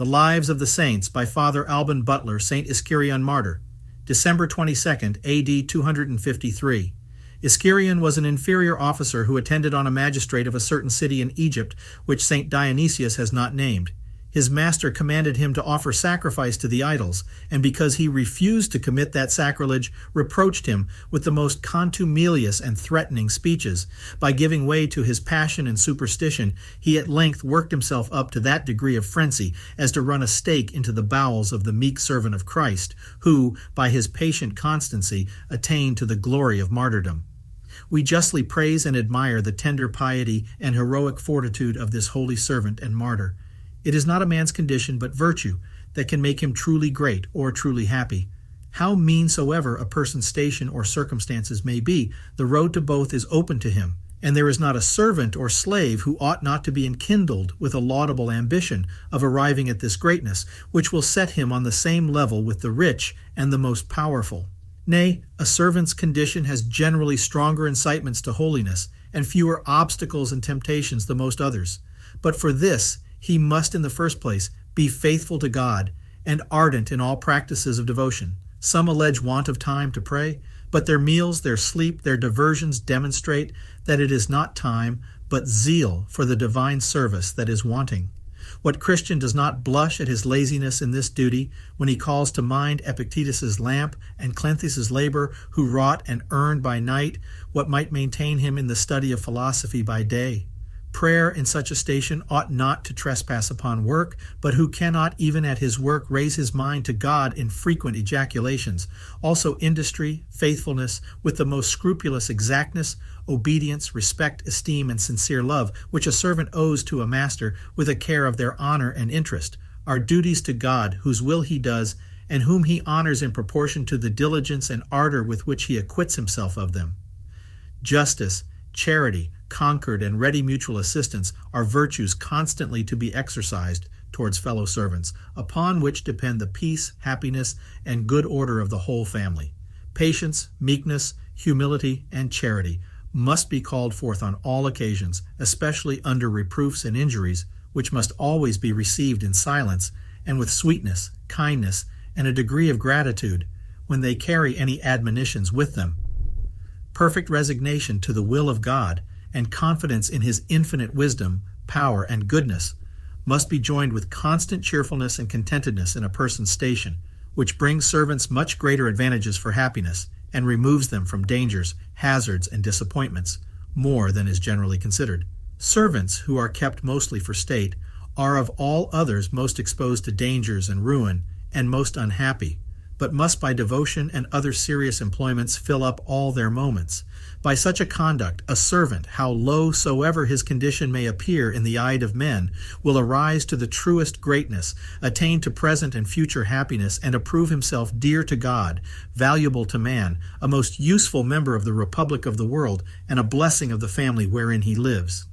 The Lives of the Saints by Father Alban Butler, St. Ischyrion Martyr, December 22nd, AD 253. Ischyrion was an inferior officer who attended on a magistrate of a certain city in Egypt, which St. Dionysius has not named. His master commanded him to offer sacrifice to the idols, and because he refused to commit that sacrilege, reproached him with the most contumelious and threatening speeches. By giving way to his passion and superstition, he at length worked himself up to that degree of frenzy as to run a stake into the bowels of the meek servant of Christ, who, by his patient constancy, attained to the glory of martyrdom. We justly praise and admire the tender piety and heroic fortitude of this holy servant and martyr. It is not a man's condition, but virtue, that can make him truly great or truly happy. How mean soever a person's station or circumstances may be, the road to both is open to him, and there is not a servant or slave who ought not to be enkindled with a laudable ambition of arriving at this greatness, which will set him on the same level with the rich and the most powerful. Nay, a servant's condition has generally stronger incitements to holiness, and fewer obstacles and temptations than most others. But for this, he must in the first place be faithful to God and ardent in all practices of devotion. Some allege want of time to pray, but their meals, their sleep, their diversions demonstrate that it is not time, but zeal for the divine service that is wanting. What Christian does not blush at his laziness in this duty when he calls to mind Epictetus's lamp and Cleanthes' labor, who wrought and earned by night what might maintain him in the study of philosophy by day? Prayer in such a station ought not to trespass upon work, but who cannot even at his work raise his mind to God in frequent ejaculations. Also industry, faithfulness, with the most scrupulous exactness, obedience, respect, esteem, and sincere love, which a servant owes to a master with a care of their honor and interest, are duties to God, whose will he does, and whom he honors in proportion to the diligence and ardor with which he acquits himself of them. Justice, charity, concord, and ready mutual assistance are virtues constantly to be exercised towards fellow servants, upon which depend the peace, happiness, and good order of the whole family. Patience, meekness, humility, and charity must be called forth on all occasions, especially under reproofs and injuries, which must always be received in silence and with sweetness, kindness, and a degree of gratitude, when they carry any admonitions with them. Perfect resignation to the will of God and confidence in his infinite wisdom, power, and goodness must be joined with constant cheerfulness and contentedness in a person's station, which brings servants much greater advantages for happiness and removes them from dangers, hazards, and disappointments, more than is generally considered. Servants, who are kept mostly for state, are of all others most exposed to dangers and ruin, and most unhappy, but must by devotion and other serious employments fill up all their moments. By such a conduct, a servant, how low soever his condition may appear in the eye of men, will arise to the truest greatness, attain to present and future happiness, and approve himself dear to God, valuable to man, a most useful member of the republic of the world, and a blessing of the family wherein he lives.